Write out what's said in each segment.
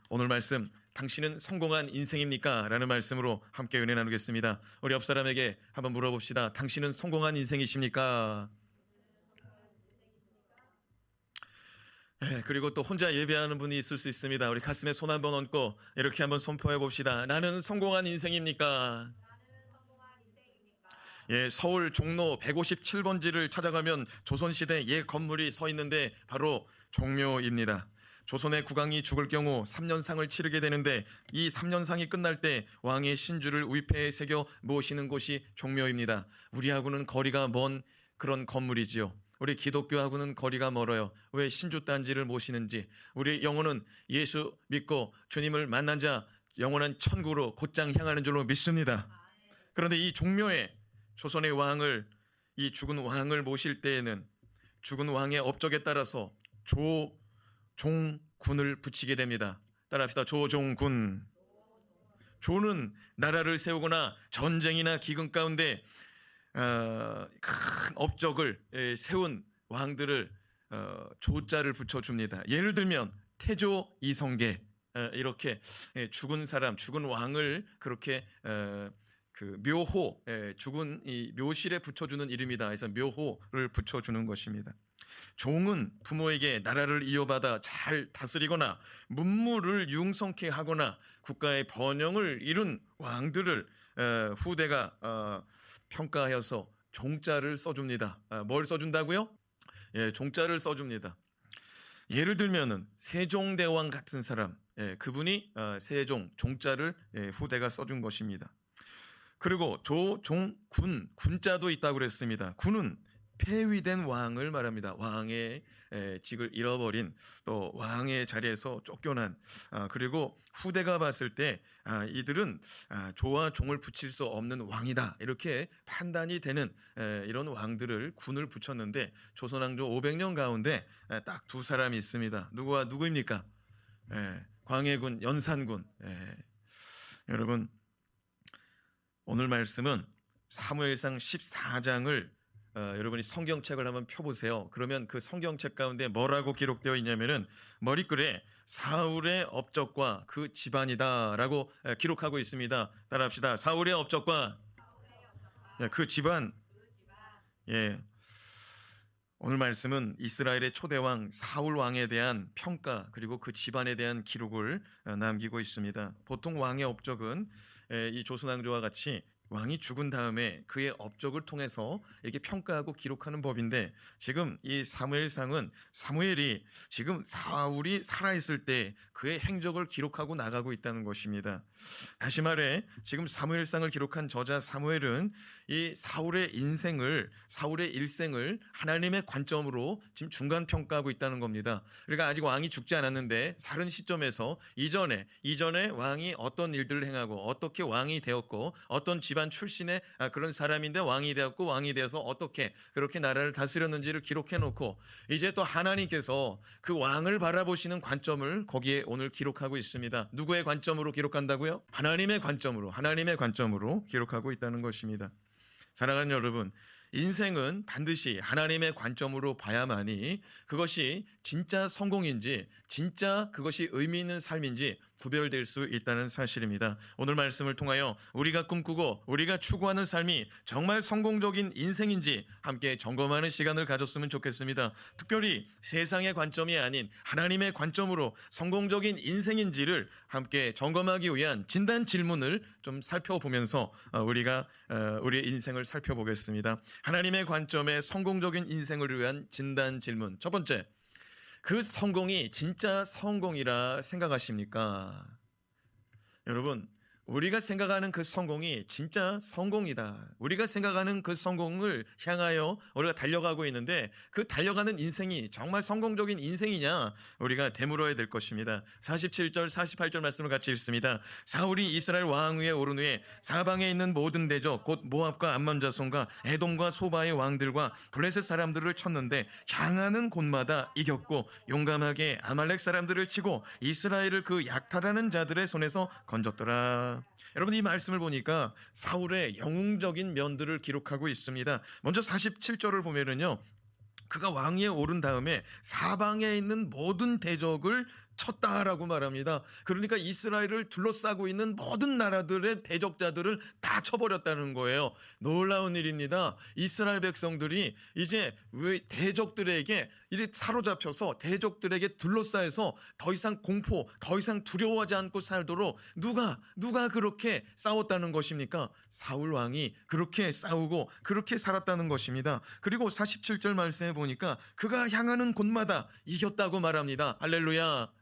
오늘 말씀 당신은 성공한 인생입니까? 라는 말씀으로 함께 은혜 나누겠습니다. 우리 옆 사람에게 한번 물어봅시다. 당신은 성공한 인생이십니까? 그리고 또 혼자 예배하는 분이 있을 수 있습니다. 우리 가슴에 손 한번 얹고 이렇게 한번 선포해 봅시다. 나는 성공한 인생입니까? 서울 종로 157번지를 찾아가면 조선시대 옛 건물이 서 있는데 바로 종묘입니다. 조선의 국왕이 죽을 경우 3년상을 치르게 되는데 이 3년상이 끝날 때 왕의 신주를 위패에 새겨 모시는 곳이 종묘입니다. 우리하고는 거리가 먼 그런 건물이지요. 우리 기독교하고는 거리가 멀어요. 왜 신주단지를 모시는지. 우리 영혼은 예수 믿고 주님을 만난 자 영원한 천국으로 곧장 향하는 줄로 믿습니다. 그런데 이 종묘에 조선의 왕을, 이 죽은 왕을 모실 때에는 죽은 왕의 업적에 따라서 조종군을 붙이게 됩니다. 따라합시다. 조종군. 조는 나라를 세우거나 전쟁이나 기근 가운데 큰 업적을 세운 왕들을 조자를 붙여줍니다. 예를 들면 태조 이성계, 이렇게 죽은 사람, 죽은 왕을 그렇게 그 묘호, 죽은 이 묘실에 붙여주는 이름이다. 그래서 묘호를 붙여주는 것입니다. 종은 부모에게 나라를 이어받아 잘 다스리거나 문무를 융성케 하거나 국가의 번영을 이룬 왕들을 후대가 평가하여서 종자를 써줍니다. 뭘 써준다고요? 종자를 써줍니다. 예를 들면은 세종대왕 같은 사람, 그분이 세종, 종자를 후대가 써준 것입니다. 그리고 조종군, 군자도 있다고 그랬습니다. 군은 폐위된 왕을 말합니다. 왕의 직을 잃어버린, 또 왕의 자리에서 쫓겨난, 그리고 후대가 봤을 때 이들은 조와 종을 붙일 수 없는 왕이다, 이렇게 판단이 되는 이런 왕들을 군을 붙였는데 조선왕조 500년 가운데 딱 두 사람이 있습니다. 누구입니까? 광해군, 연산군. 여러분, 오늘 말씀은 사무엘상 14장을 여러분이 성경책을 한번 펴보세요. 그러면 그 성경책 가운데 뭐라고 기록되어 있냐면은 머리글에 사울의 업적과 그 집안이다라고 기록하고 있습니다. 따라합시다. 사울의 업적과 그 집안. 오늘 말씀은 이스라엘의 초대왕 사울 왕에 대한 평가, 그리고 그 집안에 대한 기록을 남기고 있습니다. 보통 왕의 업적은 이 조선왕조와 같이 왕이 죽은 다음에 그의 업적을 통해서 이렇게 평가하고 기록하는 법인데, 지금 이 사무엘상은 사무엘이 지금 사울이 살아있을 때 그의 행적을 기록하고 나가고 있다는 것입니다. 다시 말해 지금 사무엘상을 기록한 저자 사무엘은 이 사울의 일생을 하나님의 관점으로 지금 중간 평가하고 있다는 겁니다. 그러니까 아직 왕이 죽지 않았는데 다른 시점에서 이전에 왕이 어떤 일들을 행하고 어떻게 왕이 되었고 어떤 집안 출신의 그런 사람인데 왕이 되었고 왕이 되어서 어떻게 그렇게 나라를 다스렸는지를 기록해 놓고, 이제 또 하나님께서 그 왕을 바라보시는 관점을 거기에 오늘 기록하고 있습니다. 누구의 관점으로 기록한다고요? 하나님의 관점으로 기록하고 있다는 것입니다. 사랑하는 여러분, 인생은 반드시 하나님의 관점으로 봐야만이 그것이 진짜 성공인지, 진짜 그것이 의미 있는 삶인지 구별될 수 있다는 사실입니다. 오늘 말씀을 통하여 우리가 꿈꾸고 우리가 추구하는 삶이 정말 성공적인 인생인지 함께 점검하는 시간을 가졌으면 좋겠습니다. 특별히 세상의 관점이 아닌 하나님의 관점으로 성공적인 인생인지를 함께 점검하기 위한 진단 질문을 좀 살펴보면서 우리가 우리의 인생을 살펴보겠습니다. 하나님의 관점의 성공적인 인생을 위한 진단 질문. 첫 번째, 그 성공이 진짜 성공이라 생각하십니까? 여러분, 우리가 생각하는 그 성공이 진짜 성공이다, 우리가 생각하는 그 성공을 향하여 우리가 달려가고 있는데 그 달려가는 인생이 정말 성공적인 인생이냐, 우리가 되물어야 될 것입니다. 47절 48절 말씀을 같이 읽습니다. 사울이 이스라엘 왕 위에 오른 후에 사방에 있는 모든 대적 곧 모압과 암몬 자손과 에돔과 소바의 왕들과 블레셋 사람들을 쳤는데 향하는 곳마다 이겼고 용감하게 아말렉 사람들을 치고 이스라엘을 그 약탈하는 자들의 손에서 건졌더라. 여러분, 이 말씀을 보니까 사울의 영웅적인 면들을 기록하고 있습니다. 먼저 47절을 보면은요, 그가 왕위에 오른 다음에 사방에 있는 모든 대적을 쳤다라고 말합니다. 그러니까 이스라엘을 둘러싸고 있는 모든 나라들의 대적자들을 다 쳐버렸다는 거예요. 놀라운 일입니다. 이스라엘 백성들이 이제 왜 대적들에게 이렇게 사로잡혀서 대적들에게 둘러싸여서 더 이상 공포, 더 이상 두려워하지 않고 살도록 누가 그렇게 싸웠다는 것입니까? 사울 왕이 그렇게 싸우고 그렇게 살았다는 것입니다. 그리고 47절 말씀에 보니까 그가 향하는 곳마다 이겼다고 말합니다. 할렐루야.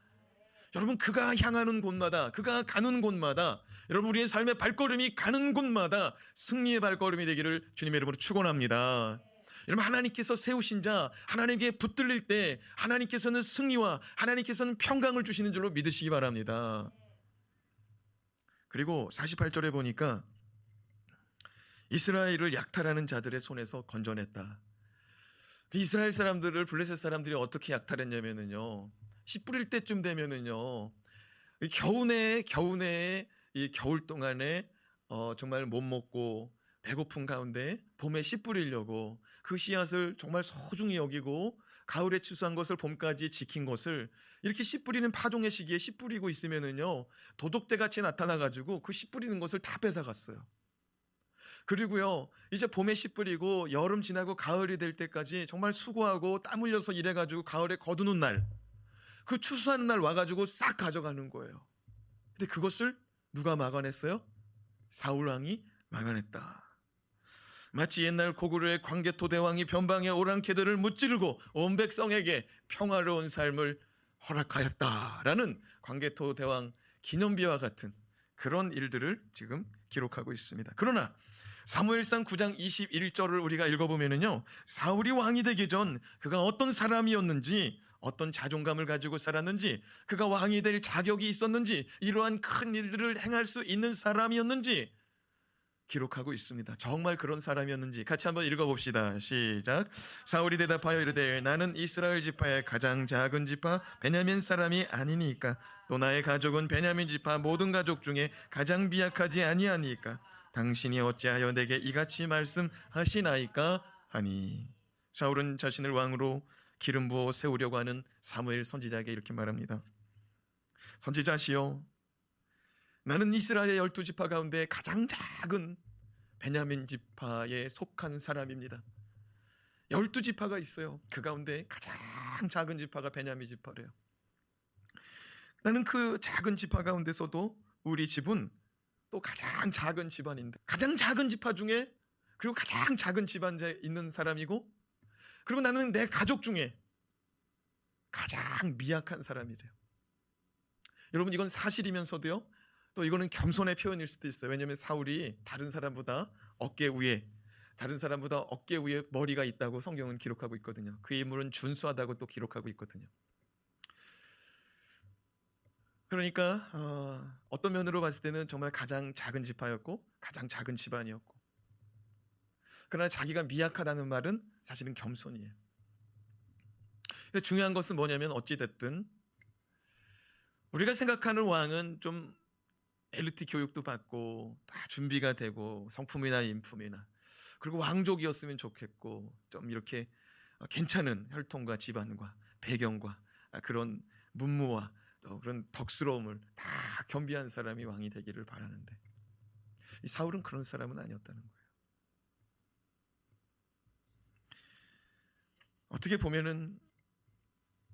여러분, 그가 향하는 곳마다, 그가 가는 곳마다, 여러분 우리의 삶의 발걸음이 가는 곳마다 승리의 발걸음이 되기를 주님의 이름으로 축원합니다. 여러분, 하나님께서 세우신 자, 하나님께 붙들릴 때 하나님께서는 승리와 하나님께서는 평강을 주시는 줄로 믿으시기 바랍니다. 그리고 48절에 보니까 이스라엘을 약탈하는 자들의 손에서 건져냈다. 이스라엘 사람들을 블레셋 사람들이 어떻게 약탈했냐면요, 씨 뿌릴 때쯤 되면은요, 겨우내 이 겨울 동안에 정말 못 먹고 배고픈 가운데 봄에 씨 뿌리려고 그 씨앗을 정말 소중히 여기고 가을에 추수한 것을 봄까지 지킨 것을 이렇게 씨 뿌리는 파종의 시기에 씨 뿌리고 있으면은요, 도둑대 같이 나타나 가지고 그 씨 뿌리는 것을 다 뺏어갔어요. 그리고요, 이제 봄에 씨 뿌리고 여름 지나고 가을이 될 때까지 정말 수고하고 땀 흘려서 일해가지고 가을에 거두는 날, 그 추수하는 날 와가지고 싹 가져가는 거예요. 근데 그것을 누가 막아냈어요? 사울 왕이 막아냈다. 마치 옛날 고구려의 광개토 대왕이 변방의 오랑캐들을 무찌르고 온 백성에게 평화로운 삶을 허락하였다라는 광개토 대왕 기념비와 같은 그런 일들을 지금 기록하고 있습니다. 그러나 사무엘상 9장 21절을 우리가 읽어보면요, 사울이 왕이 되기 전 그가 어떤 사람이었는지, 어떤 자존감을 가지고 살았는지, 그가 왕이 될 자격이 있었는지, 이러한 큰 일들을 행할 수 있는 사람이었는지 기록하고 있습니다. 정말 그런 사람이었는지 같이 한번 읽어봅시다. 시작. 사울이 대답하여 이르되 나는 이스라엘 지파의 가장 작은 지파 베냐민 사람이 아니니까, 또 나의 가족은 베냐민 지파 모든 가족 중에 가장 미약하지 아니하니까 당신이 어찌하여 내게 이같이 말씀하시나이까 하니. 사울은 자신을 왕으로 기름 부어 세우려고 하는 사무엘 선지자에게 이렇게 말합니다. 선지자시여, 나는 이스라엘의 12지파 가운데 가장 작은 베냐민 지파에 속한 사람입니다. 12지파가 있어요. 그 가운데 가장 작은 지파가 베냐민 지파래요. 나는 그 작은 지파 가운데서도 우리 집은 또 가장 작은 집안인데, 가장 작은 지파 중에, 그리고 가장 작은 집안에 있는 사람이고, 그리고 나는 내 가족 중에 가장 미약한 사람이래요. 여러분, 이건 사실이면서도요, 또 이거는 겸손의 표현일 수도 있어요. 왜냐하면 사울이 다른 사람보다 어깨 위에 머리가 있다고 성경은 기록하고 있거든요. 그 인물은 준수하다고 또 기록하고 있거든요. 그러니까 어떤 면으로 봤을 때는 정말 가장 작은 지파였고 가장 작은 집안이었고, 그러나 자기가 미약하다는 말은 사실은 겸손이에요. 근데 중요한 것은 뭐냐면, 어찌됐든 우리가 생각하는 왕은 좀 엘리트 교육도 받고 다 준비가 되고 성품이나 인품이나, 그리고 왕족이었으면 좋겠고 좀 이렇게 괜찮은 혈통과 집안과 배경과 그런 문무와 또 그런 덕스러움을 다 겸비한 사람이 왕이 되기를 바라는데, 이 사울은 그런 사람은 아니었다는 거예요. 어떻게 보면은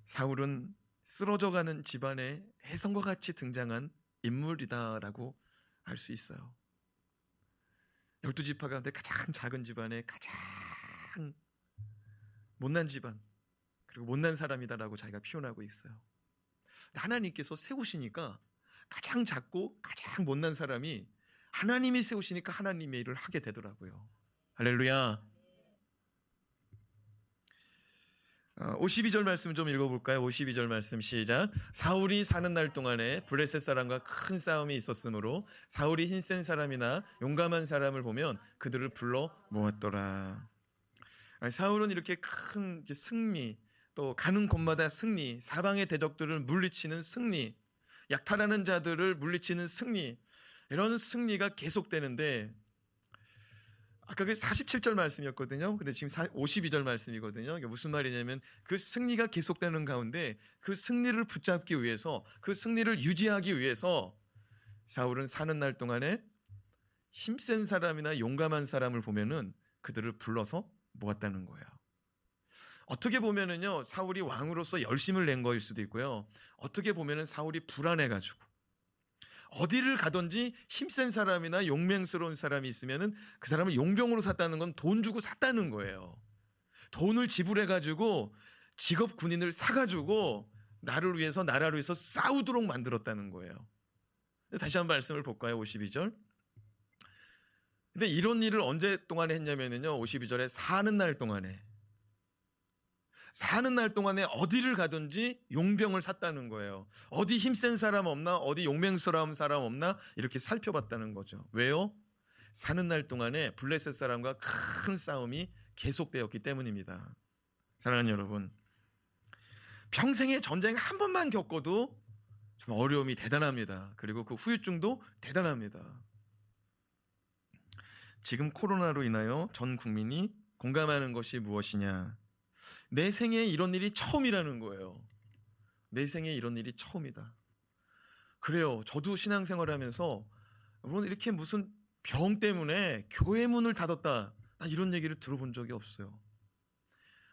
사울은 쓰러져가는 집안의 혜성과 같이 등장한 인물이다라고 할 수 있어요. 12지파 가운데 가장 작은 집안의 가장 못난 집안, 그리고 못난 사람이다라고 자기가 표현하고 있어요. 하나님께서 세우시니까 가장 작고 가장 못난 사람이 하나님이 세우시니까 하나님의 일을 하게 되더라고요. 할렐루야. 52절 말씀 좀 읽어볼까요? 52절 말씀 시작. 사울이 사는 날 동안에 블레셋 사람과 큰 싸움이 있었으므로 사울이 힘센 사람이나 용감한 사람을 보면 그들을 불러 모았더라. 사울은 이렇게 큰 승리, 또 가는 곳마다 승리, 사방의 대적들을 물리치는 승리, 약탈하는 자들을 물리치는 승리, 이런 승리가 계속되는데, 아까 그 47절 말씀이었거든요. 근데 지금 52절 말씀이거든요. 이게 무슨 말이냐면 그 승리가 계속되는 가운데 그 승리를 붙잡기 위해서, 그 승리를 유지하기 위해서 사울은 사는 날 동안에 힘센 사람이나 용감한 사람을 보면은 그들을 불러서 모았다는 거예요. 어떻게 보면은요, 사울이 왕으로서 열심을 낸 거일 수도 있고요. 어떻게 보면은 사울이 불안해가지고 어디를 가든지 힘센 사람이나 용맹스러운 사람이 있으면은 그 사람을 용병으로 샀다는 건 돈 주고 샀다는 거예요. 돈을 지불해가지고 직업 군인을 사가지고 나를 위해서, 나라를 위해서 싸우도록 만들었다는 거예요. 다시 한번 말씀을 볼까요? 52절. 근데 이런 일을 언제 동안에 했냐면요, 52절에 사는 날 동안에 어디를 가든지 용병을 샀다는 거예요. 어디 힘센 사람 없나, 어디 용맹스러운 사람 없나 이렇게 살펴봤다는 거죠. 왜요? 사는 날 동안에 블레셋 사람과 큰 싸움이 계속되었기 때문입니다. 사랑하는 여러분, 평생의 전쟁 한 번만 겪어도 좀 어려움이 대단합니다. 그리고 그 후유증도 대단합니다. 지금 코로나로 인하여 전 국민이 공감하는 것이 무엇이냐? 내 생에 이런 일이 처음이라는 거예요. 내 생에 이런 일이 처음이다. 그래요. 저도 신앙생활하면서 여러분, 이렇게 무슨 병 때문에 교회 문을 닫았다, 난 이런 얘기를 들어본 적이 없어요.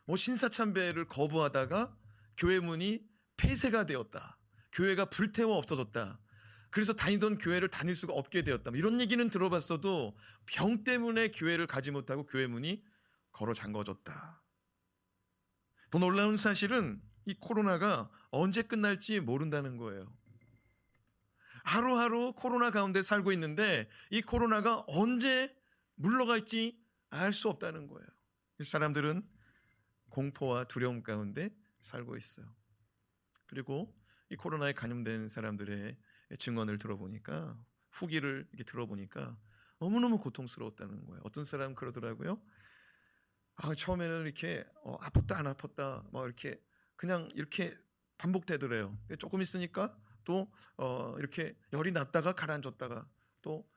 뭐 신사참배를 거부하다가 교회 문이 폐쇄가 되었다, 교회가 불태워 없어졌다, 그래서 다니던 교회를 다닐 수가 없게 되었다, 이런 얘기는 들어봤어도 병 때문에 교회를 가지 못하고 교회 문이 걸어 잠궈졌다. 더 놀라운 사실은 이 코로나가 언제 끝날지 모른다는 거예요. 하루하루 코로나 가운데 살고 있는데 이 코로나가 언제 물러갈지 알 수 없다는 거예요. 사람들은 공포와 두려움 가운데 살고 있어요. 그리고 이 코로나에 감염된 사람들의 증언을 들어보니까, 후기를 이렇게 들어보니까 너무너무 고통스러웠다는 거예요. 어떤 사람은 그러더라고요. 처음에는 이렇게 아팠다 안 아팠다 막 이렇게 그냥 이렇게 반복되더래요. 조금 있으니까 또 이렇게 열이 났다가 가라앉았다가, 또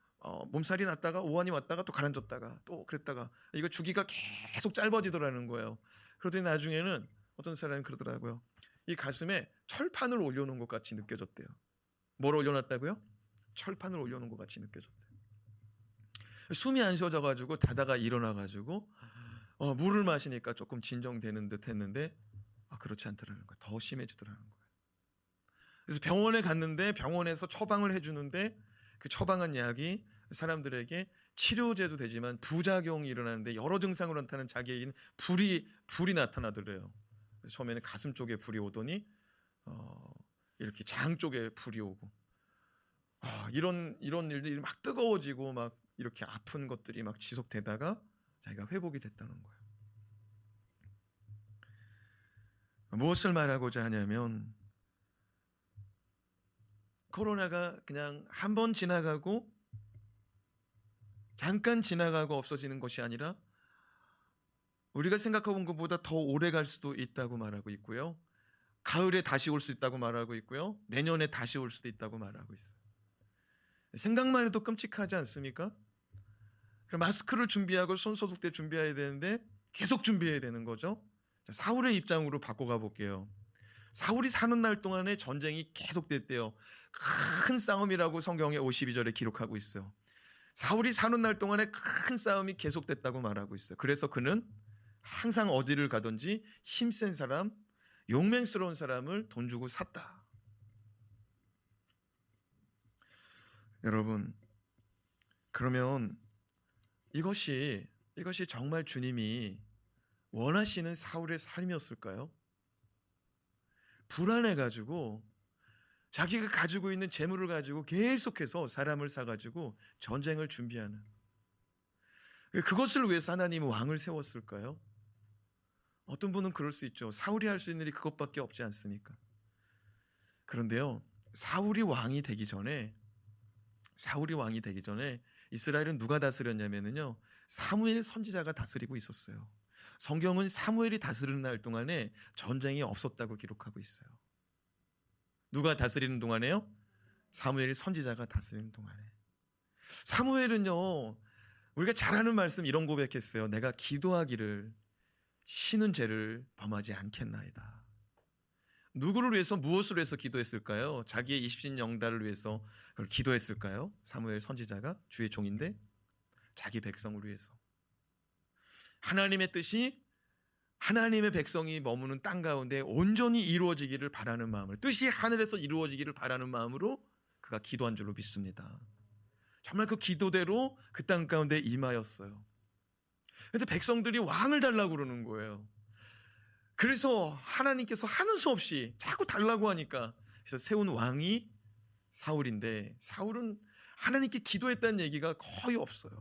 몸살이 났다가 오한이 왔다가 또 가라앉았다가 또 그랬다가, 이거 주기가 계속 짧아지더라는 거예요. 그러더니 나중에는 어떤 사람이 그러더라고요. 이 가슴에 철판을 올려놓은 것 같이 느껴졌대요. 뭘 올려놨다고요? 철판을 올려놓은 것 같이 느껴졌대요. 숨이 안 쉬어져가지고 자다가 일어나가지고 물을 마시니까 조금 진정되는 듯 했는데 그렇지 않더라는 거예요. 더 심해지더라는 거예요. 그래서 병원에 갔는데 병원에서 처방을 해주는데 그 처방한 약이 사람들에게 치료제도 되지만 부작용이 일어나는데 여러 증상으로 나타나는 자기에게는 불이 나타나더래요. 그래서 처음에는 가슴 쪽에 불이 오더니 이렇게 장 쪽에 불이 오고, 이런 일들이 막 뜨거워지고 막 이렇게 아픈 것들이 막 지속되다가 자기가 회복이 됐다는 거예요. 무엇을 말하고자 하냐면, 코로나가 그냥 한 번 지나가고 잠깐 지나가고 없어지는 것이 아니라 우리가 생각해본 것보다 더 오래 갈 수도 있다고 말하고 있고요. 가을에 다시 올 수 있다고 말하고 있고요. 내년에 다시 올 수도 있다고 말하고 있어요. 생각만 해도 끔찍하지 않습니까? 마스크를 준비하고 손 소독제 준비해야 되는데 계속 준비해야 되는 거죠. 사울의 입장으로 바꿔가 볼게요. 사울이 사는 날 동안에 전쟁이 계속됐대요. 큰 싸움이라고 성경에 52절에 기록하고 있어요. 사울이 사는 날 동안에 큰 싸움이 계속됐다고 말하고 있어요. 그래서 그는 항상 어디를 가든지 힘센 사람, 용맹스러운 사람을 돈 주고 샀다. 여러분, 그러면 이것이 정말 주님이 원하시는 사울의 삶이었을까요? 불안해가지고 자기가 가지고 있는 재물을 가지고 계속해서 사람을 사가지고 전쟁을 준비하는, 그것을 위해서 하나님은 왕을 세웠을까요? 어떤 분은 그럴 수 있죠. 사울이 할 수 있는 일이 그것밖에 없지 않습니까? 그런데요, 사울이 왕이 되기 전에 이스라엘은 누가 다스렸냐면요, 사무엘 선지자가 다스리고 있었어요. 성경은 사무엘이 다스리는 날 동안에 전쟁이 없었다고 기록하고 있어요. 누가 다스리는 동안에요? 사무엘 선지자가 다스리는 동안에. 사무엘은요, 우리가 잘 아는 말씀 이런 고백했어요. 내가 기도하기를 쉬는 죄를 범하지 않겠나이다. 누구를 위해서 무엇을 위해서 기도했을까요? 자기의 입신 영달을 위해서 그걸 기도했을까요? 사무엘 선지자가 주의 종인데 자기 백성을 위해서. 하나님의 뜻이 하나님의 백성이 머무는 땅 가운데 온전히 이루어지기를 바라는 마음으로, 뜻이 하늘에서 이루어지기를 바라는 마음으로 그가 기도한 줄로 믿습니다. 정말 그 기도대로 그 땅 가운데 임하였어요. 그런데 백성들이 왕을 달라고 그러는 거예요. 그래서 하나님께서 하는 수 없이 자꾸 달라고 하니까 그래서 세운 왕이 사울인데, 사울은 하나님께 기도했다는 얘기가 거의 없어요.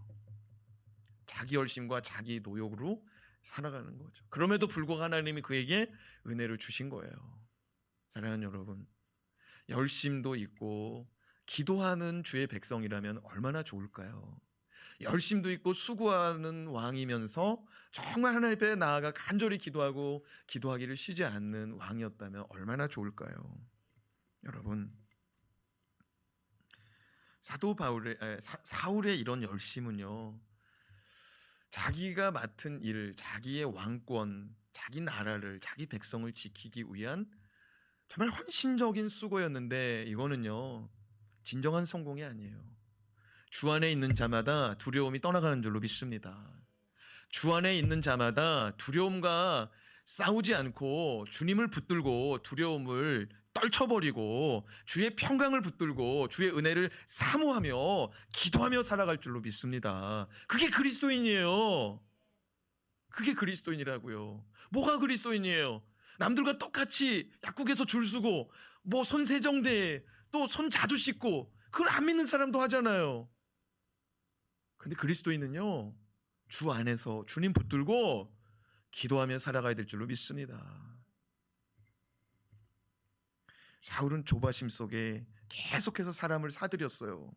자기 열심과 자기 노력으로 살아가는 거죠. 그럼에도 불구하고 하나님이 그에게 은혜를 주신 거예요. 사랑하는 여러분, 열심도 있고 기도하는 주의 백성이라면 얼마나 좋을까요? 열심도 있고 수고하는 왕이면서 정말 하나님 앞에 나아가 간절히 기도하고 기도하기를 쉬지 않는 왕이었다면 얼마나 좋을까요? 여러분, 사울의 이런 열심은요, 자기가 맡은 일, 자기의 왕권, 자기 나라를, 자기 백성을 지키기 위한 정말 헌신적인 수고였는데, 이거는요 진정한 성공이 아니에요. 주 안에 있는 자마다 두려움이 떠나가는 줄로 믿습니다. 주 안에 있는 자마다 두려움과 싸우지 않고 주님을 붙들고 두려움을 떨쳐버리고 주의 평강을 붙들고 주의 은혜를 사모하며 기도하며 살아갈 줄로 믿습니다. 그게 그리스도인이에요. 그게 그리스도인이라고요. 뭐가 그리스도인이에요? 남들과 똑같이 약국에서 줄 서고 뭐 손 세정대 또 손 자주 씻고 그걸 안 믿는 사람도 하잖아요. 근데 그리스도인은요, 주 안에서 주님 붙들고 기도하며 살아가야 될 줄로 믿습니다. 사울은 조바심 속에 계속해서 사람을 사들였어요.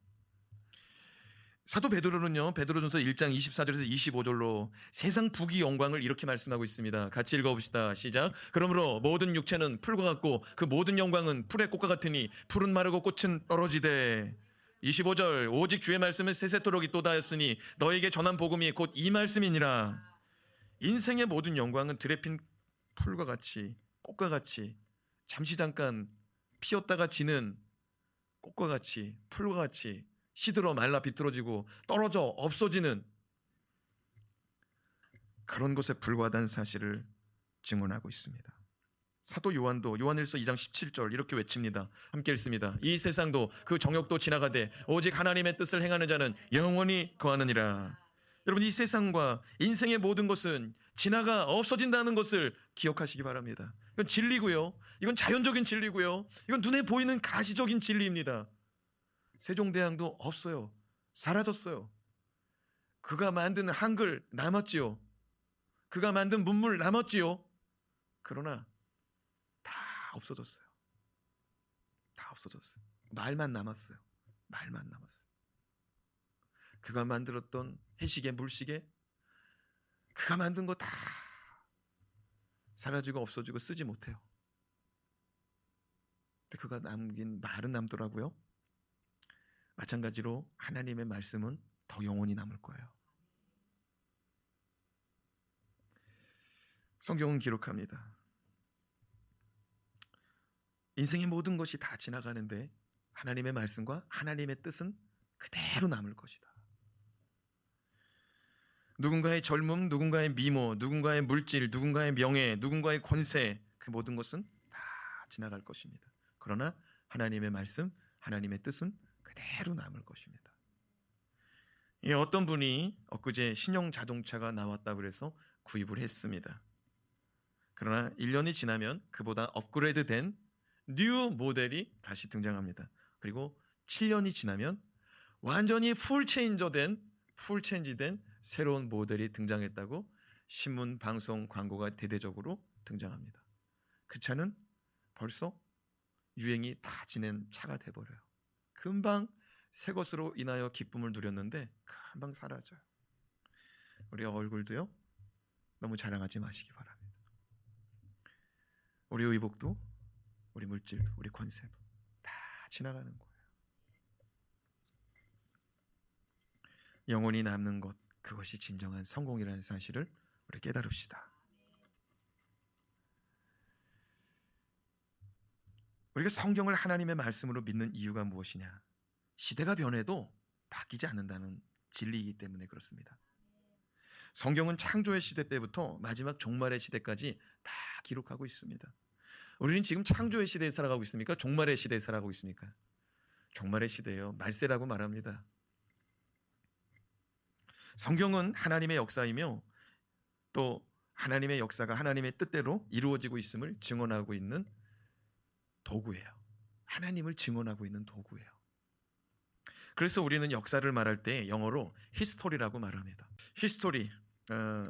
사도 베드로는요, 베드로전서 1장 24절에서 25절로 세상 부귀 영광을 이렇게 말씀하고 있습니다. 같이 읽어봅시다. 시작. 그러므로 모든 육체는 풀과 같고 그 모든 영광은 풀의 꽃과 같으니 풀은 마르고 꽃은 떨어지되. 25절. 오직 주의 말씀은 세세토록 있도다였으니 너에게 전한 복음이 곧 이 말씀이니라. 인생의 모든 영광은 들에 핀 풀과 같이, 꽃과 같이, 잠시 잠깐 피었다가 지는 꽃과 같이, 풀과 같이 시들어 말라 비틀어지고 떨어져 없어지는 그런 것에 불과하다는 사실을 증언하고 있습니다. 사도 요한도 요한일서 2장 17절 이렇게 외칩니다. 함께 읽습니다. 이 세상도 그 정욕도 지나가되 오직 하나님의 뜻을 행하는 자는 영원히 거하느니라. 여러분, 이 세상과 인생의 모든 것은 지나가 없어진다는 것을 기억하시기 바랍니다. 이건 진리고요. 이건 자연적인 진리고요. 이건 눈에 보이는 가시적인 진리입니다. 세종대왕도 없어요. 사라졌어요. 그가 만든 한글 남았지요. 그가 만든 문물 남았지요. 그러나 다 없어졌어요. 다 없어졌어요. 말만 남았어요. 말만 남았어요. 그가 만들었던 해시계, 물시계, 그가 만든 거 다 사라지고 없어지고 쓰지 못해요. 근데 그가 남긴 말은 남더라고요. 마찬가지로 하나님의 말씀은 더 영원히 남을 거예요. 성경은 기록합니다. 인생의 모든 것이 다 지나가는데 하나님의 말씀과 하나님의 뜻은 그대로 남을 것이다. 누군가의 젊음, 누군가의 미모, 누군가의 물질, 누군가의 명예, 누군가의 권세, 그 모든 것은 다 지나갈 것입니다. 그러나 하나님의 말씀, 하나님의 뜻은 그대로 남을 것입니다. 어떤 분이 엊그제 신형 자동차가 나왔다고 해서 구입을 했습니다. 그러나 1년이 지나면 그보다 업그레이드된 뉴 모델이 다시 등장합니다. 그리고 7년이 지나면 완전히 풀 체인지된 새로운 모델이 등장했다고 신문, 방송, 광고가 대대적으로 등장합니다. 그 차는 벌써 유행이 다 지낸 차가 돼버려요. 금방 새 것으로 인하여 기쁨을 누렸는데 금방 사라져요. 우리 얼굴도요, 너무 자랑하지 마시기 바랍니다. 우리 의복도, 우리 물질도, 우리 권세도 다 지나가는 거예요. 영원히 남는 것, 그것이 진정한 성공이라는 사실을 우리 깨달읍시다. 우리가 성경을 하나님의 말씀으로 믿는 이유가 무엇이냐? 시대가 변해도 바뀌지 않는다는 진리이기 때문에 그렇습니다. 성경은 창조의 시대 때부터 마지막 종말의 시대까지 다 기록하고 있습니다. 우리는 지금 창조의 시대에 살아가고 있습니까? 종말의 시대에 살아가고 있습니까? 종말의 시대예요. 말세라고 말합니다. 성경은 하나님의 역사이며 또 하나님의 역사가 하나님의 뜻대로 이루어지고 있음을 증언하고 있는 도구예요. 하나님을 증언하고 있는 도구예요. 그래서 우리는 역사를 말할 때 영어로 히스토리라고 말합니다. 히스토리,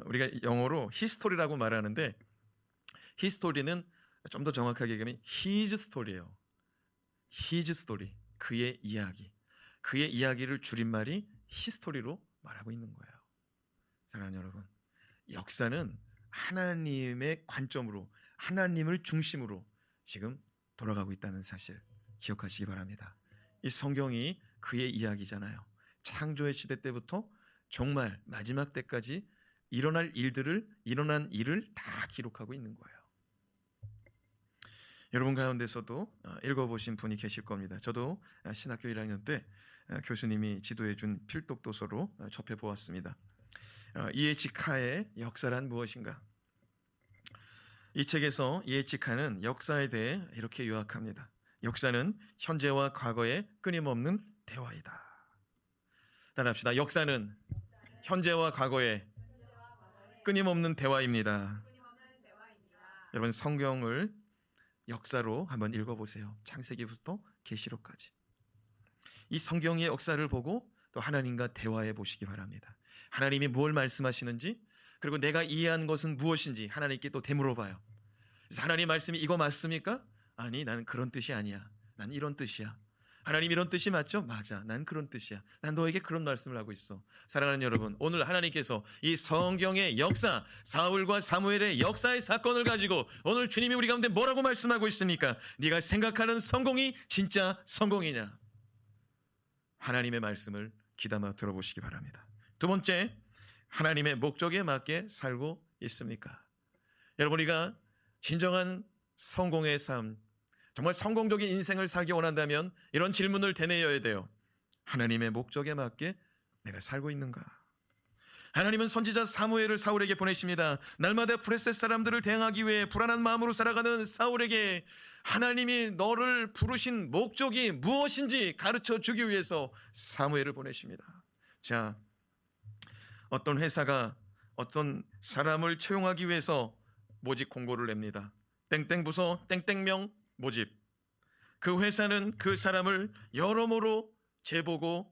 우리가 영어로 히스토리라고 말하는데 히스토리는 좀 더 정확하게 얘기하면 his story예요. his story, 그의 이야기. 그의 이야기를 줄임말이 히스토리로 말하고 있는 거예요. 사랑하는 여러분, 역사는 하나님의 관점으로, 하나님을 중심으로 지금 돌아가고 있다는 사실 기억하시기 바랍니다. 이 성경이 그의 이야기잖아요. 창조의 시대 때부터 정말 마지막 때까지 일어난 일을 다 기록하고 있는 거예요. 여러분 가운데서도 읽어보신 분이 계실 겁니다. 저도 신학교 1학년 때 교수님이 지도해 준 필독도서로 접해보았습니다. 이에치 카의 역사란 무엇인가? 이 책에서 이에치 카는 역사에 대해 이렇게 요약합니다. 역사는 현재와 과거의 끊임없는 대화이다. 따라합시다. 역사는 현재와 과거의 끊임없는 대화입니다. 여러분 성경을 역사로 한번 읽어보세요. 창세기부터 계시록까지. 이 성경의 역사를 보고 또 하나님과 대화해 보시기 바랍니다. 하나님이 무엇을 말씀하시는지, 그리고 내가 이해한 것은 무엇인지 하나님께 또 되물어봐요. 그래서 하나님 말씀이 이거 맞습니까? 아니, 나는 그런 뜻이 아니야. 난 이런 뜻이야. 하나님 이런 뜻이 맞죠? 맞아. 난 그런 뜻이야. 난 너에게 그런 말씀을 하고 있어. 사랑하는 여러분, 오늘 하나님께서 이 성경의 역사, 사울과 사무엘의 역사의 사건을 가지고 오늘 주님이 우리 가운데 뭐라고 말씀하고 있습니까? 네가 생각하는 성공이 진짜 성공이냐? 하나님의 말씀을 귀담아 들어보시기 바랍니다. 두 번째, 하나님의 목적에 맞게 살고 있습니까? 여러분, 우리가 진정한 성공의 삶, 정말 성공적인 인생을 살기 원한다면 이런 질문을 되뇌어야 돼요. 하나님의 목적에 맞게 내가 살고 있는가? 하나님은 선지자 사무엘을 사울에게 보내십니다. 날마다 브레셋 사람들을 대항하기 위해 불안한 마음으로 살아가는 사울에게 하나님이 너를 부르신 목적이 무엇인지 가르쳐 주기 위해서 사무엘을 보내십니다. 자, 어떤 회사가 어떤 사람을 채용하기 위해서 모집 공고를 냅니다. 땡땡 부서 땡땡명 모집. 그 회사는 그 사람을 여러모로 재보고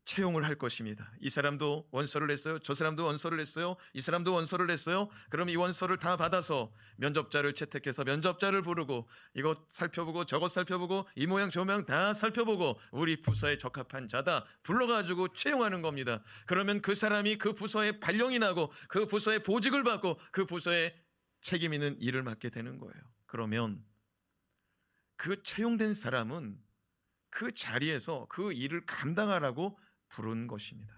채용을 할 것입니다. 이 사람도 원서를 냈어요. 저 사람도 원서를 냈어요. 이 사람도 원서를 냈어요. 그럼 이 원서를 다 받아서 면접자를 채택해서 면접자를 부르고 이것 살펴보고 저것 살펴보고 이 모양 저 모양 다 살펴보고 우리 부서에 적합한 자다 불러가지고 채용하는 겁니다. 그러면 그 사람이 그 부서에 발령이 나고 그 부서에 보직을 받고 그 부서에 책임 있는 일을 맡게 되는 거예요. 그러면 그 채용된 사람은 그 자리에서 그 일을 감당하라고 부른 것입니다.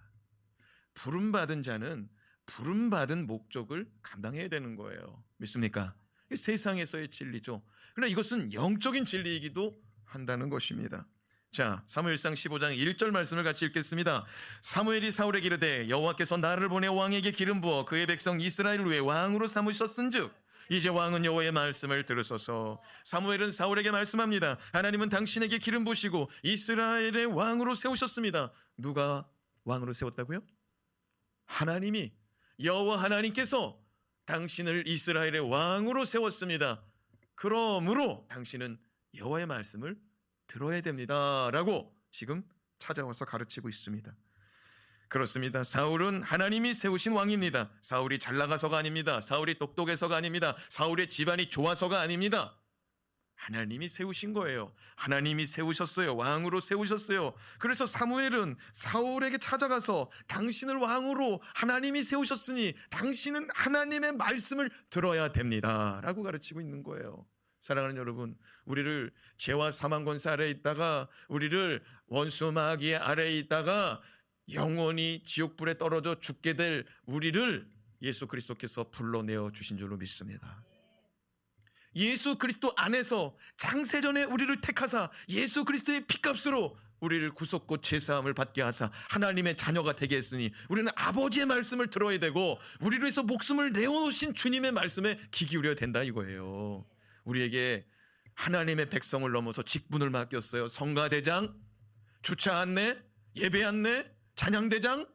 부름받은 자는 부름받은 목적을 감당해야 되는 거예요. 믿습니까? 세상에서의 진리죠. 그러나 이것은 영적인 진리이기도 한다는 것입니다. 자, 사무엘상 15장 1절 말씀을 같이 읽겠습니다. 사무엘이 사울에게 이르되 여호와께서 나를 보내 왕에게 기름 부어 그의 백성 이스라엘을 위해 왕으로 삼으셨은즉 이제 왕은 여호와의 말씀을 들으소서. 사무엘은 사울에게 말씀합니다. 하나님은 당신에게 기름 부으시고 이스라엘의 왕으로 세우셨습니다. 누가 왕으로 세웠다고요? 하나님이, 여호와 하나님께서 당신을 이스라엘의 왕으로 세웠습니다. 그러므로 당신은 여호와의 말씀을 들어야 됩니다 라고 지금 찾아와서 가르치고 있습니다. 그렇습니다. 사울은 하나님이 세우신 왕입니다. 사울이 잘 나가서가 아닙니다. 사울이 똑똑해서가 아닙니다. 사울의 집안이 좋아서가 아닙니다. 하나님이 세우신 거예요. 하나님이 세우셨어요. 왕으로 세우셨어요. 그래서 사무엘은 사울에게 찾아가서 당신을 왕으로 하나님이 세우셨으니 당신은 하나님의 말씀을 들어야 됩니다 라고 가르치고 있는 거예요. 사랑하는 여러분, 우리를 죄와 사망 권세 아래에 있다가 우리를 원수 마귀의 아래에 있다가 영원히 지옥불에 떨어져 죽게 될 우리를 예수 그리스도께서 불러내어 주신 줄로 믿습니다. 예수 그리스도 안에서 장세전에 우리를 택하사 예수 그리스도의 피값으로 우리를 구속고 죄사함을 받게 하사 하나님의 자녀가 되게 했으니 우리는 아버지의 말씀을 들어야 되고 우리를 위해서 목숨을 내어놓으신 주님의 말씀에 귀 기울여야 된다 이거예요. 우리에게 하나님의 백성을 넘어서 직분을 맡겼어요. 성가대장, 주차 안내, 예배 안내, 찬양대장,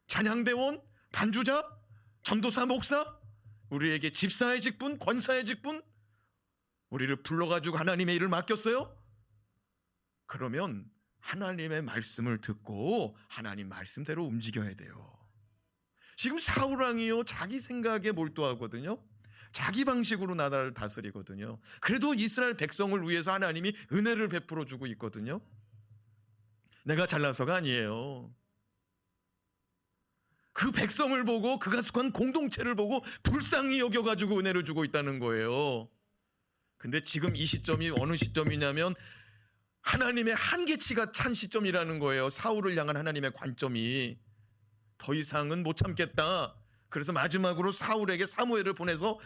찬양대원, 반주자, 전도사, 목사, 우리에게 집사의 직분, 권사의 직분, 우리를 불러가지고 하나님의 일을 맡겼어요. 그러면 하나님의 말씀을 듣고 하나님 말씀대로 움직여야 돼요. 지금 사울왕이요 자기 생각에 몰두하거든요. 자기 방식으로 나라를 다스리거든요. 그래도 이스라엘 백성을 위해서 하나님이 은혜를 베풀어 주고 있거든요. 내가 잘나서가 아니에요. 그 백성을 보고 그가 속한 공동체를 보고 불쌍히 여겨가지고 은혜를 주고 있다는 거예요. 근데 지금 이 시점이 어느 시점이냐면 하나님의 한계치가 찬 시점이라는 거예요. 사울을 향한 하나님의 관점이 더 이상은 못 참겠다. 그래서 마지막으로 사울에게 사무엘을 보내서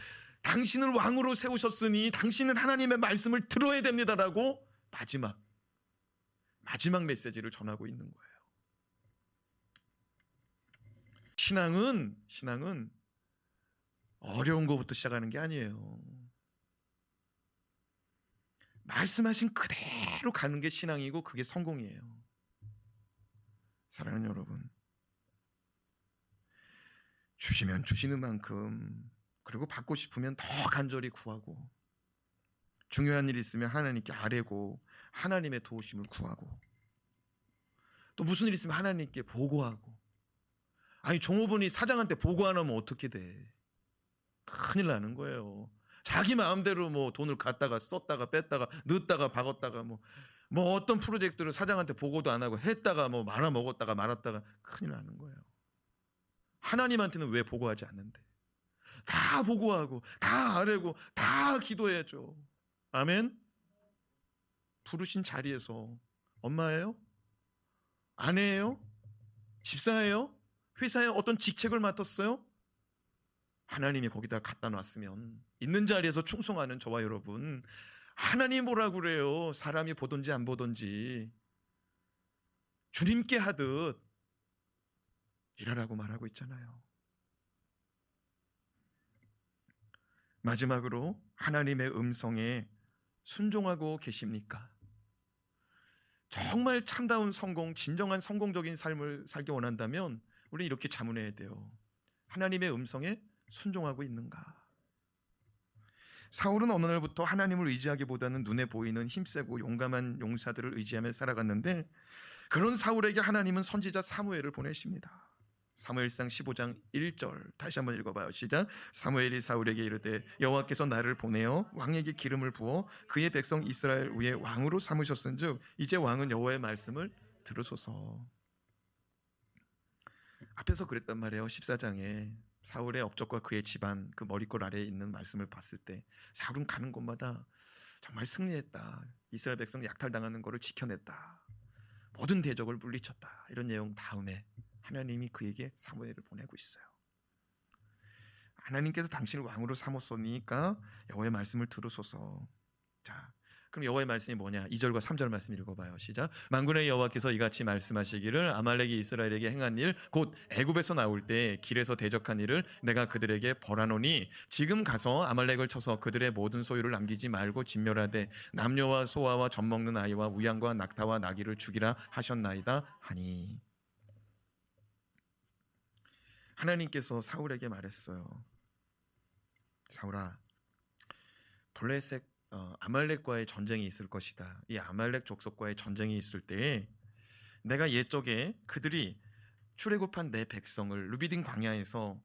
당신을 왕으로 세우셨으니 당신은 하나님의 말씀을 들어야 됩니다라고 마지막 메시지를 전하고 있는 거예요. 신앙은 어려운 것부터 시작하는 게 아니에요. 말씀하신 그대로 가는 게 신앙이고 그게 성공이에요. 사랑하는 여러분, 주시면 주시는 만큼, 그리고 받고 싶으면 더 간절히 구하고, 중요한 일이 있으면 하나님께 아뢰고 하나님의 도우심을 구하고, 또 무슨 일이 있으면 하나님께 보고하고. 아니 종업원이 사장한테 보고 안 하면 어떻게 돼? 큰일 나는 거예요. 자기 마음대로 뭐 돈을 갖다가 썼다가 뺐다가 넣었다가 박았다가 뭐 어떤 프로젝트를 사장한테 보고도 안 하고 했다가 뭐 말아 먹었다가 말았다가 큰일 나는 거예요. 하나님한테는 왜 보고하지 않는데? 다 보고하고 다 아뢰고 다 기도해야죠. 아멘. 부르신 자리에서 엄마예요? 아내예요? 집사예요? 회사에 어떤 직책을 맡았어요? 하나님이 거기다 갖다 놨으면 있는 자리에서 충성하는 저와 여러분, 하나님 뭐라고 그래요? 사람이 보든지 안 보든지 주님께 하듯 일하라고 말하고 있잖아요. 마지막으로 하나님의 음성에 순종하고 계십니까? 정말 참다운 성공, 진정한 성공적인 삶을 살기 원한다면 우리는 이렇게 자문해야 돼요. 하나님의 음성에 순종하고 있는가? 사울은 어느 날부터 하나님을 의지하기보다는 눈에 보이는 힘세고 용감한 용사들을 의지하며 살아갔는데, 그런 사울에게 하나님은 선지자 사무엘을 보내십니다. 사무엘상 15장 1절 다시 한번 읽어봐요. 시작. 사무엘이 사울에게 이르되 여호와께서 나를 보내어 왕에게 기름을 부어 그의 백성 이스라엘 위에 왕으로 삼으셨은즉 이제 왕은 여호와의 말씀을 들으소서. 앞에서 그랬단 말이에요. 14장에 사울의 업적과 그의 집안, 그 머리꼴 아래에 있는 말씀을 봤을 때 사울은 가는 곳마다 정말 승리했다. 이스라엘 백성 약탈당하는 것을 지켜냈다. 모든 대적을 물리쳤다. 이런 내용 다음에 하나님이 그에게 사무엘을 보내고 있어요. 하나님께서 당신을 왕으로 삼았으니까 여호와의 말씀을 들으소서. 자, 그럼 여호와의 말씀이 뭐냐? 2절과 3절 말씀 읽어봐요. 시작. 만군의 여호와께서 이같이 말씀하시기를 아말렉이 이스라엘에게 행한 일 곧 애굽에서 나올 때 길에서 대적한 일을 내가 그들에게 벌하노니 지금 가서 아말렉을 쳐서 그들의 모든 소유를 남기지 말고 진멸하되 남녀와 소아와 젖먹는 아이와 우양과 낙타와 나귀를 죽이라 하셨나이다 하니. 하나님께서 사울에게 말했어요. 사울아, 블레셋 아말렉과의 전쟁이 있을 것이다. 이 아말렉 족속과의 전쟁이 있을 때 내가 옛적에 그들이 출애굽한 내 백성을 루비딘 광야에서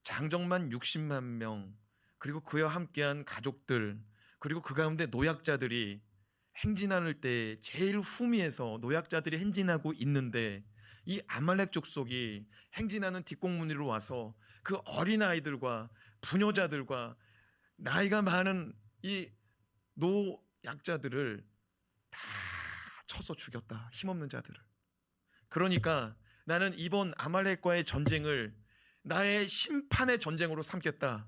장정만 60만 명, 그리고 그와 함께한 가족들, 그리고 그 가운데 노약자들이 행진할 때 제일 후미에서 노약자들이 행진하고 있는데 이 아말렉 족속이 행진하는 뒷공문으로 와서 그 어린아이들과 부녀자들과 나이가 많은 이 노약자들을 다 쳐서 죽였다. 힘없는 자들을. 그러니까 나는 이번 아말렉과의 전쟁을 나의 심판의 전쟁으로 삼겠다.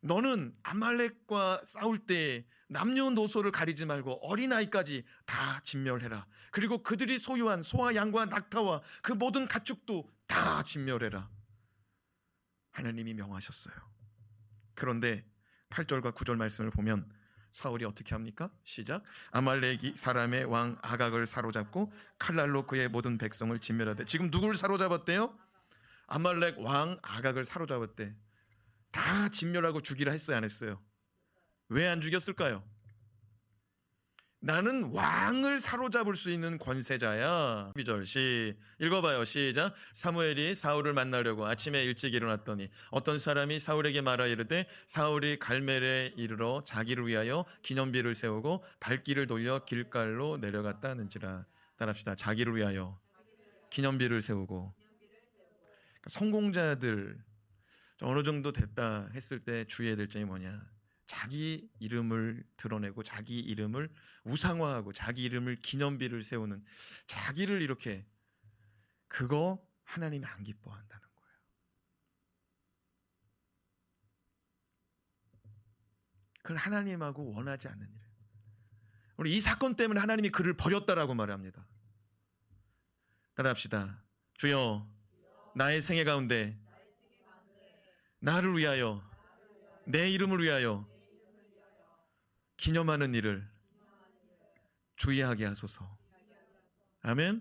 너는 아말렉과 싸울 때 남녀노소를 가리지 말고 어린아이까지 다 진멸해라. 그리고 그들이 소유한 소와 양과 낙타와 그 모든 가축도 다 진멸해라. 하나님이 명하셨어요. 그런데 8절과 9절 말씀을 보면 사울이 어떻게 합니까? 시작. 아말렉이 사람의 왕 아각을 사로잡고 칼날로 그의 모든 백성을 진멸하되. 지금 누구를 사로잡았대요? 아말렉 왕 아각을 사로잡았대. 다 진멸하고 죽이라 했어요, 안 했어요? 왜 안 죽였을까요? 나는 왕을 사로잡을 수 있는 권세자야. 12절 읽어봐요. 시작. 사무엘이 사울을 만나려고 아침에 일찍 일어났더니 어떤 사람이 사울에게 말하 이르되 사울이 갈멜에 이르러 자기를 위하여 기념비를 세우고 발길을 돌려 길갈로 내려갔다 하는지라. 따라합시다. 자기를 위하여 기념비를 세우고. 그러니까 성공자들 어느 정도 됐다 했을 때 주의해야 될 점이 뭐냐? 자기 이름을 드러내고 자기 이름을 우상화하고 자기 이름을 기념비를 세우는, 자기를 이렇게, 그거 하나님이 안 기뻐한다는 거예요. 그걸 하나님하고 원하지 않는 일이에요. 우리 이 사건 때문에 하나님이 그를 버렸다라고 말합니다. 따라합시다. 주여, 나의 생애 가운데 나를 위하여, 내 이름을 위하여 기념하는 일을 주의하게 하소서. 아멘.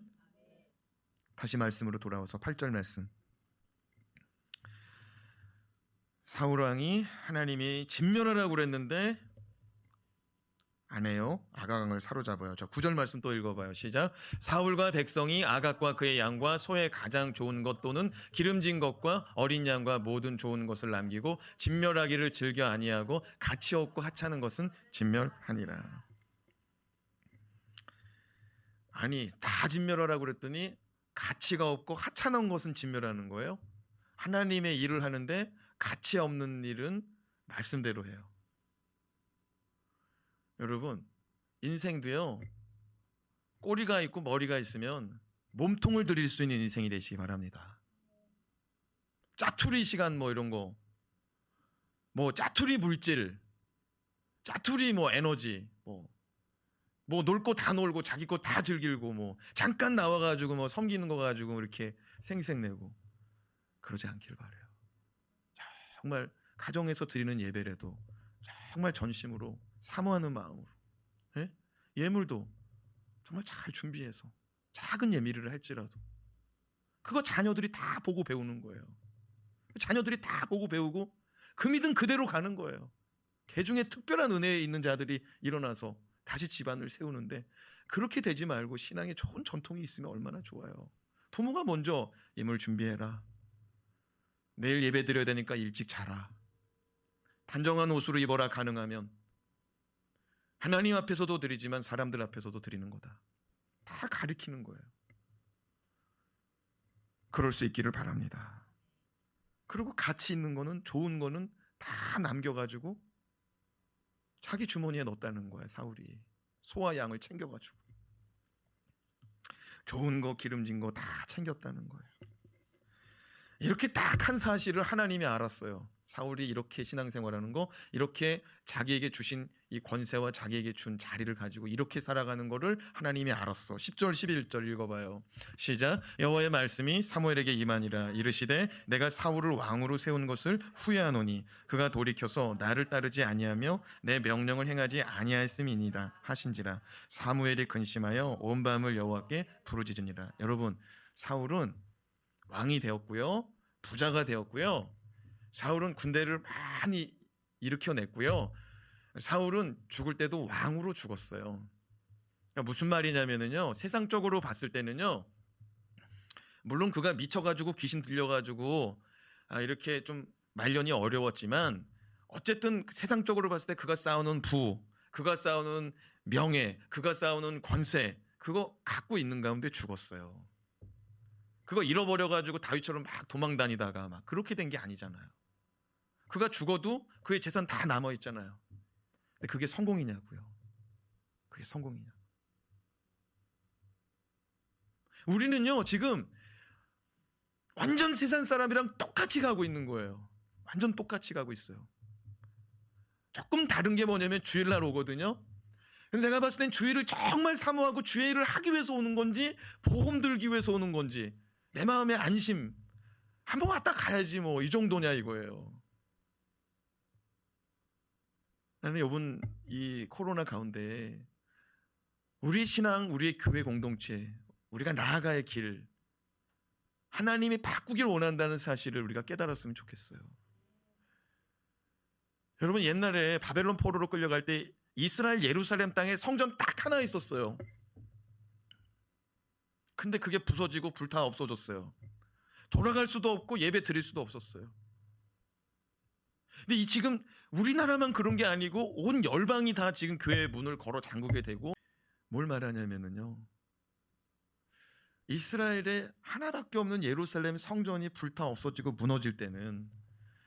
다시 말씀으로 돌아와서 8절 말씀. 사울 왕이 하나님이 진멸하라고 그랬는데 안 해요. 아각왕을 사로잡아요. 자, 9절 말씀 또 읽어봐요. 시작. 사울과 백성이 아각과 그의 양과 소의 가장 좋은 것 또는 기름진 것과 어린 양과 모든 좋은 것을 남기고 진멸하기를 즐겨 아니하고 가치 없고 하찮은 것은 진멸하니라. 아니, 다 진멸하라고 그랬더니 가치가 없고 하찮은 것은 진멸하는 거예요. 하나님의 일을 하는데 가치 없는 일은 말씀대로 해요. 여러분, 인생도요, 꼬리가 있고 머리가 있으면 몸통을 들일 수 있는 인생이 되시기 바랍니다. 짜투리 시간 뭐 이런 거, 뭐 짜투리 물질, 짜투리 뭐 에너지, 뭐 놀 거 다 놀고 자기 거 다 즐기고 뭐 잠깐 나와가지고 뭐 섬기는 거 가지고 이렇게 생색내고 그러지 않길 바래요. 정말 가정에서 드리는 예배라도 정말 전심으로 사모하는 마음으로, 예? 예물도 정말 잘 준비해서 작은 예미를 할지라도 그거 자녀들이 다 보고 배우는 거예요. 자녀들이 다 보고 배우고 그 믿음 그대로 가는 거예요. 개중에 특별한 은혜에 있는 자들이 일어나서 다시 집안을 세우는데, 그렇게 되지 말고 신앙에 좋은 전통이 있으면 얼마나 좋아요. 부모가 먼저 예물 준비해라. 내일 예배 드려야 되니까 일찍 자라. 단정한 옷으로 입어라. 가능하면 하나님 앞에서도 드리지만 사람들 앞에서도 드리는 거다. 다 가르치는 거예요. 그럴 수 있기를 바랍니다. 그리고 가치 있는 거는, 좋은 거는 다 남겨가지고 자기 주머니에 넣었다는 거예요. 사울이 소와 양을 챙겨가지고 좋은 거 기름진 거 다 챙겼다는 거예요. 이렇게 딱 한 사실을 하나님이 알았어요. 사울이 이렇게 신앙생활하는 거, 이렇게 자기에게 주신 이 권세와 자기에게 준 자리를 가지고 이렇게 살아가는 거를 하나님이 알았어. 10절 11절 읽어봐요. 시작. 여호와의 말씀이 사무엘에게 임하니라. 이르시되 내가 사울을 왕으로 세운 것을 후회하노니 그가 돌이켜서 나를 따르지 아니하며 내 명령을 행하지 아니하였음이니이다 하신지라. 사무엘이 근심하여 온 밤을 여호와께 부르짖으니라. 여러분, 사울은 왕이 되었고요, 부자가 되었고요, 사울은 군대를 많이 일으켜냈고요, 사울은 죽을 때도 왕으로 죽었어요. 그러니까 무슨 말이냐면요, 세상적으로 봤을 때는요, 물론 그가 미쳐가지고 귀신 들려가지고 이렇게 좀 말년이 어려웠지만 어쨌든 세상적으로 봤을 때 그가 쌓아놓은 부, 그가 쌓아놓은 명예, 그가 쌓아놓은 권세, 그거 갖고 있는 가운데 죽었어요. 그거 잃어버려가지고 다윗처럼 막 도망 다니다가 막 그렇게 된 게 아니잖아요. 그가 죽어도 그의 재산 다 남아있잖아요. 근데 그게 성공이냐고요. 그게 성공이냐. 우리는요, 지금 완전 세상 사람이랑 똑같이 가고 있는 거예요. 완전 똑같이 가고 있어요. 조금 다른 게 뭐냐면 주일날 오거든요. 근데 내가 봤을 땐 주일을 정말 사모하고 주일을 하기 위해서 오는 건지 보험 들기 위해서 오는 건지 내 마음의 안심 한번 왔다 가야지 뭐 이 정도냐 이거예요. 나는 이번 이 코로나 가운데 우리 신앙, 우리의 교회 공동체, 우리가 나아가야 길 하나님이 바꾸길 원한다는 사실을 우리가 깨달았으면 좋겠어요. 여러분 옛날에 바벨론 포로로 끌려갈 때 이스라엘 예루살렘 땅에 성전 딱 하나 있었어요. 근데 그게 부서지고 불타 없어졌어요. 돌아갈 수도 없고 예배 드릴 수도 없었어요. 근데 이 지금 우리나라만 그런 게 아니고 온 열방이 다 지금 교회 문을 걸어 잠그게 되고 뭘 말하냐면요. 이스라엘에 하나밖에 없는 예루살렘 성전이 불타 없어지고 무너질 때는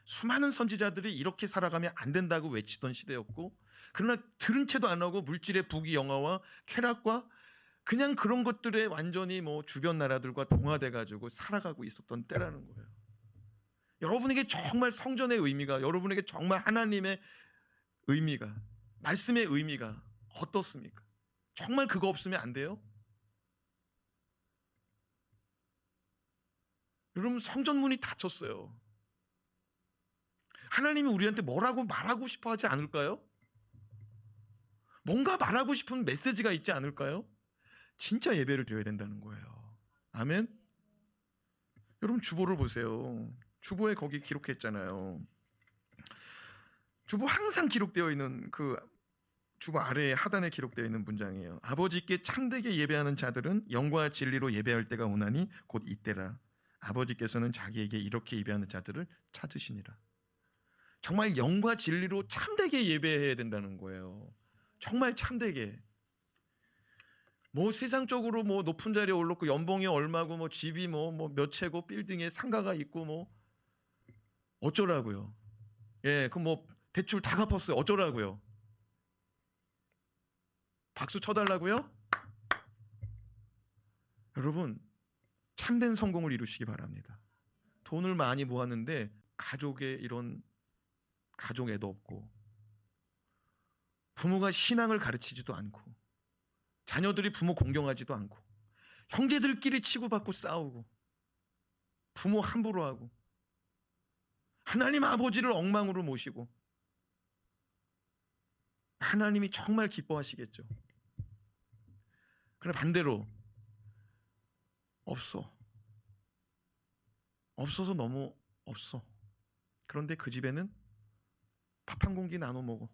수많은 선지자들이 이렇게 살아가면 안 된다고 외치던 시대였고, 그러나 들은 채도 안 하고 물질의 부귀영화와 쾌락과 그냥 그런 것들에 완전히 뭐 주변 나라들과 동화돼 가지고 살아가고 있었던 때라는 거예요. 여러분에게 정말 성전의 의미가, 여러분에게 정말 하나님의 의미가, 말씀의 의미가 어떻습니까? 정말 그거 없으면 안 돼요? 여러분 성전 문이 닫혔어요. 하나님이 우리한테 뭐라고 말하고 싶어 하지 않을까요? 뭔가 말하고 싶은 메시지가 있지 않을까요? 진짜 예배를 드려야 된다는 거예요. 아멘. 여러분 주보를 보세요. 주보에 거기 기록했잖아요. 주보 항상 기록되어 있는 그 주보 아래에 하단에 기록되어 있는 문장이에요. 아버지께 참되게 예배하는 자들은 영과 진리로 예배할 때가 오나니 곧 이때라. 아버지께서는 자기에게 이렇게 예배하는 자들을 찾으시니라. 정말 영과 진리로 참되게 예배해야 된다는 거예요. 정말 참되게. 뭐 세상적으로 뭐 높은 자리에 올랐고 연봉이 얼마고 뭐 집이 뭐 몇 채고 빌딩에 상가가 있고 뭐 어쩌라고요. 예, 그럼 뭐 대출 다 갚았어요. 어쩌라고요. 박수 쳐달라고요? 여러분 참된 성공을 이루시기 바랍니다. 돈을 많이 모았는데 가족의 이런 가족애도 없고 부모가 신앙을 가르치지도 않고 자녀들이 부모 공경하지도 않고 형제들끼리 치고받고 싸우고 부모 함부로 하고 하나님 아버지를 엉망으로 모시고 하나님이 정말 기뻐하시겠죠. 그러나 반대로 없어서 너무 없어. 그런데 그 집에는 밥 한 공기 나눠 먹어.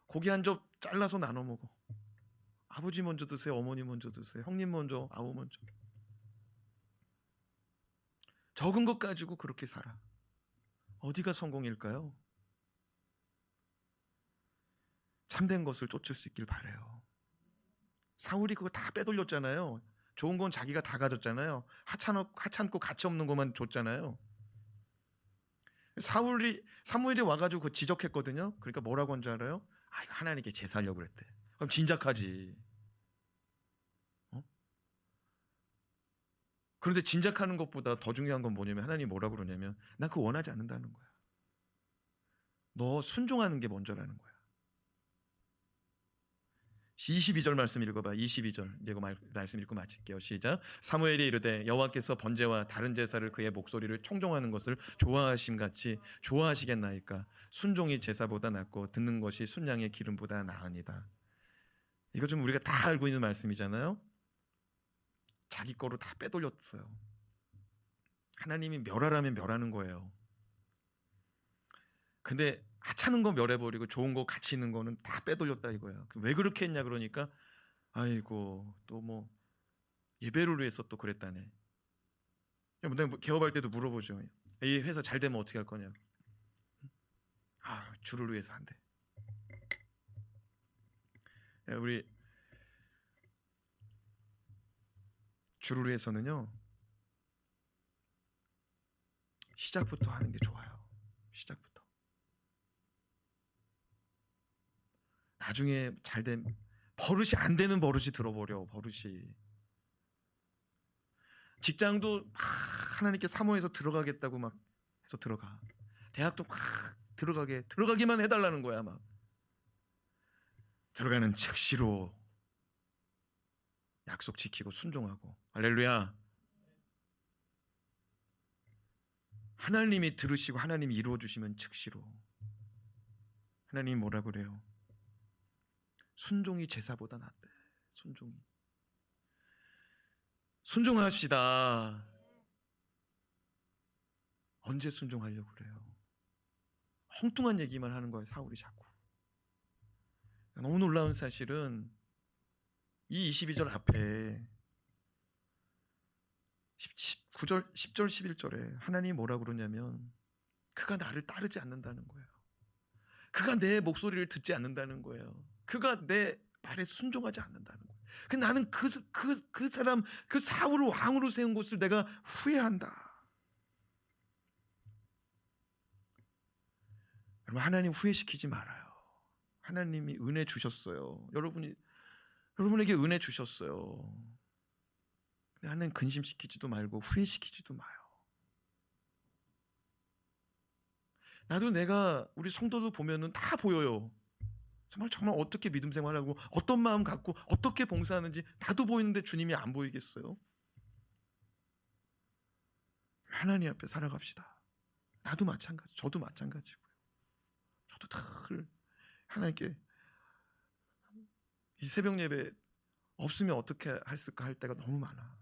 고기 한 점 잘라서 나눠 먹어. 아버지 먼저 드세요. 어머니 먼저 드세요. 형님 먼저, 아우 먼저. 적은 것 가지고 그렇게 살아. 어디가 성공일까요? 참된 것을 쫓을 수 있길 바라요. 사울이 그거 다 빼돌렸잖아요. 좋은 건 자기가 다 가졌잖아요. 하찮고 가치 없는 것만 줬잖아요. 사무엘이 와가지고 그거 지적했거든요. 그러니까 뭐라고 한 줄 알아요? 아, 이거 하나님께 제사하려고 그랬대. 그럼 진작하지. 그런데 진작하는 것보다 더 중요한 건 뭐냐면 하나님이 뭐라고 그러냐면 난 그거 원하지 않는다는 거야. 너 순종하는 게 먼저라는 거야. 22절 말씀 읽어봐. 22절 이거 말씀 읽고 마칠게요. 시작. 사무엘이 이르되 여호와께서 번제와 다른 제사를 그의 목소리를 청종하는 것을 좋아하심같이 좋아하시겠나이까. 순종이 제사보다 낫고 듣는 것이 순양의 기름보다 나으니라. 이거 좀 우리가 다 알고 있는 말씀이잖아요. 자기 거로 다 빼돌렸어요. 하나님이 멸하라면 멸하는 거예요. 근데 하찮은 거 멸해버리고 좋은 거 가치 있는 거는 다 빼돌렸다 이거야. 왜 그렇게 했냐 그러니까 아이고 또 뭐 예배를 위해서 또 그랬다네. 내가 개업할 때도 물어보죠. 이 회사 잘 되면 어떻게 할 거냐. 아, 주를 위해서 한대. 우리 주를 위해서는요 시작부터 하는 게 좋아요. 시작부터. 나중에 잘된 버릇이 안 되는 버릇이 들어버려. 버릇이 직장도 막 하나님께 사모해서 들어가겠다고 막 해서 들어가. 대학도 막 들어가기만 해달라는 거야. 막 들어가는 즉시로 약속 지키고 순종하고. 할렐루야. 하나님이 들으시고 하나님이 이루어 주시면 즉시로. 하나님이 뭐라 그래요? 순종이 제사보다 낫대. 순종합시다. 언제 순종하려고 그래요? 엉뚱한 얘기만 하는 거예요, 사울이 자꾸. 너무 놀라운 사실은 이 22절 앞에 9절, 10절, 11절에 하나님이 뭐라 그러냐면 그가 나를 따르지 않는다는 거예요. 그가 내 목소리를 듣지 않는다는 거예요. 그가 내 말에 순종하지 않는다는 거예요. 나는 그 사람, 그 사울을 왕으로 세운 것을 내가 후회한다. 여러분, 하나님 후회시키지 말아요. 하나님이 은혜 주셨어요. 여러분에게 은혜 주셨어요. 근데 하나님 근심시키지도 말고 후회시키지도 마요. 나도 내가 우리 성도들 보면은 다 보여요. 정말 어떻게 믿음 생활하고 어떤 마음 갖고 어떻게 봉사하는지 나도 보이는데 주님이 안 보이겠어요? 하나님 앞에 살아갑시다. 나도 마찬가지, 저도 마찬가지고요. 저도 늘 하나님께 이 새벽 예배 없으면 어떻게 했을까 할 때가 너무 많아.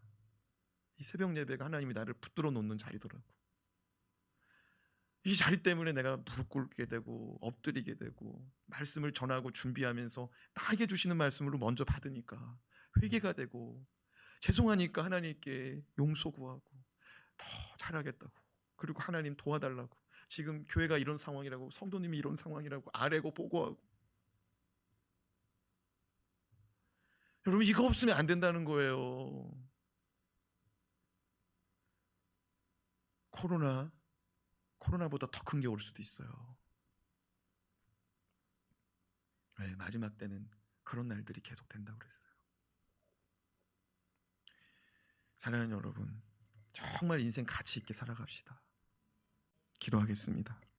이 새벽 예배가 하나님이 나를 붙들어 놓는 자리더라고. 이 자리 때문에 내가 무릎 꿇게 되고 엎드리게 되고 말씀을 전하고 준비하면서 나에게 주시는 말씀으로 먼저 받으니까 회개가 되고 죄송하니까 하나님께 용서 구하고 더 잘하겠다고, 그리고 하나님 도와달라고, 지금 교회가 이런 상황이라고, 성도님이 이런 상황이라고 아뢰고 보고하고. 여러분, 이거 없으면 안 된다는 거예요. 코로나보다 더 큰 게 올 수도 있어요. 네, 마지막 때는 그런 날들이 계속 된다고 그랬어요. 사랑하는 여러분, 정말 인생 가치 있게 살아갑시다. 기도하겠습니다.